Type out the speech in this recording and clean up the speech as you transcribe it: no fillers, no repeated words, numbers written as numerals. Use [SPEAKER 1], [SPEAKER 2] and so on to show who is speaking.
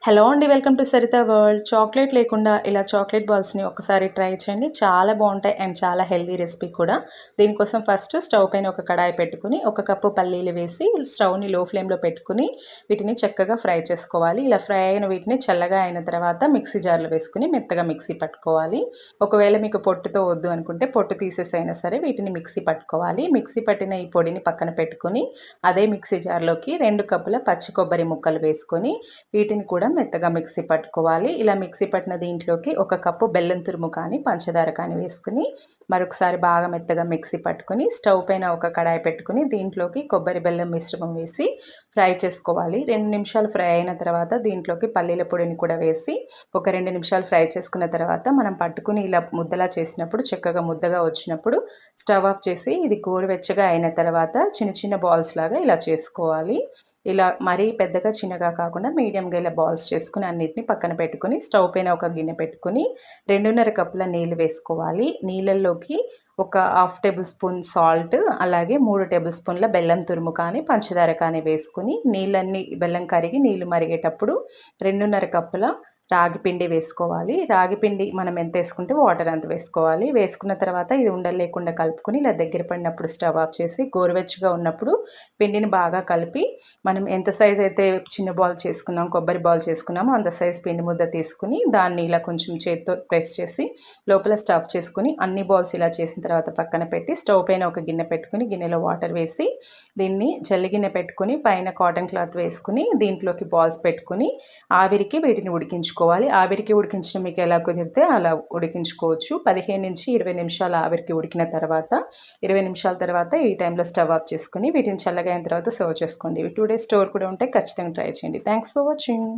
[SPEAKER 1] Hello అండి, welcome to Saritha world. Chocolate లేకుండా ఇలా చాక్లెట్ బాల్స్ని ఒకసారి ట్రై చేయండి. చాలా బాగుంటాయి అండ్ చాలా హెల్దీ రెసిపీ కూడా. దీనికోసం ఫస్ట్ స్టవ్ పైన ఒక కడాయి పెట్టుకుని 1 కప్పు పల్లీలు వేసి స్టవ్ని లో ఫ్లేమ్లో పెట్టుకుని వీటిని చక్కగా ఫ్రై చేసుకోవాలి. ఇలా ఫ్రై అయిన వీటిని చల్లగా అయిన తర్వాత మిక్సీ జార్లో వేసుకుని మెత్తగా మిక్సీ పట్టుకోవాలి. ఒకవేళ మీకు పొట్టుతో వద్దు అనుకుంటే పొట్టు తీసేసైనా సరే వీటిని మిక్సీ పట్టుకోవాలి. మిక్సీ పట్టిన ఈ పొడిని పక్కన పెట్టుకుని అదే మిక్సీ జార్లోకి 2 కప్పుల పచ్చి కొబ్బరి ముక్కలు వేసుకొని వీటిని కూడా మెత్తగా మిక్సీ పట్టుకోవాలి. ఇలా మిక్సీ పట్టిన దీంట్లోకి 1 కప్పు బెల్లం తురుము కానీ పంచదార కానీ వేసుకుని మరొకసారి బాగా మెత్తగా మిక్సీ పట్టుకుని స్టవ్ పైన ఒక కడాయి పెట్టుకుని దీంట్లోకి కొబ్బరి బెల్లం మిశ్రమం వేసి ఫ్రై చేసుకోవాలి. 2 నిమిషాలు ఫ్రై అయిన తర్వాత దీంట్లోకి పల్లీల పొడిని కూడా వేసి ఒక 2 నిమిషాలు ఫ్రై చేసుకున్న తర్వాత మనం పట్టుకుని ఇలా ముద్దలా చేసినప్పుడు చక్కగా ముద్దగా వచ్చినప్పుడు స్టవ్ ఆఫ్ చేసి ఇది గోరువెచ్చగా అయిన తర్వాత చిన్న చిన్న బాల్స్ లాగా ఇలా చేసుకోవాలి. ఇలా మరీ పెద్దగా చిన్నగా కాకుండా మీడియంగా ఇలా బాల్స్ చేసుకుని అన్నిటిని పక్కన పెట్టుకుని స్టవ్ పైన ఒక గిన్నె పెట్టుకుని 2.5 కప్పుల నీళ్ళు వేసుకోవాలి. నీళ్ళల్లోకి ఒక 1/2 టేబుల్ స్పూన్ సాల్ట్, అలాగే 3 టేబుల్ స్పూన్ల బెల్లం తురుము కానీ పంచదార కానీ వేసుకుని నీళ్ళన్నీ బెల్లం కరిగి నీళ్ళు మరిగేటప్పుడు 2.5 కప్పుల రాగి పిండి వేసుకోవాలి. రాగి పిండి మనం ఎంత వేసుకుంటే వాటర్ అంత వేసుకోవాలి. వేసుకున్న తర్వాత ఇది ఉండలు లేకుండా కలుపుకొని ఇలా దగ్గర పడినప్పుడు స్టవ్ ఆఫ్ చేసి గోరువెచ్చగా ఉన్నప్పుడు పిండిని బాగా కలిపి మనం ఎంత సైజ్ అయితే చిన్న బాల్ చేసుకున్నాం కొబ్బరి బాల్ చేసుకున్నామో అంత సైజ్ పిండి ముద్ద తీసుకుని దాన్ని ఇలా కొంచెం చేత్తో ప్రెస్ చేసి లోపల స్టఫ్ చేసుకుని అన్ని బాల్స్ ఇలా చేసిన తర్వాత పక్కన పెట్టి స్టవ్ పైన ఒక గిన్నె పెట్టుకుని గిన్నెలో వాటర్ వేసి దీన్ని జల్లి గిన్నె పెట్టుకుని పైన కాటన్ క్లాత్ వేసుకుని దీంట్లోకి బాల్స్ పెట్టుకుని ఆవిరికి వీటిని ఉడికించుకోవాలి. ఆవిరికి ఉడికించడం మీకు ఎలా కుదిరితే అలా ఉడికించుకోవచ్చు. 15 నుంచి 20 నిమిషాలు ఆవిరికి ఉడికిన తర్వాత 20 నిమిషాల తర్వాత ఈ టైంలో స్టవ్ ఆఫ్ చేసుకుని వీటిని చల్లగా అయిన తర్వాత సర్వ్ చేసుకోండి. ఇవి 2 డేస్ స్టోర్ కూడా ఉంటాయి. ఖచ్చితంగా ట్రై చేయండి. Thanks for watching.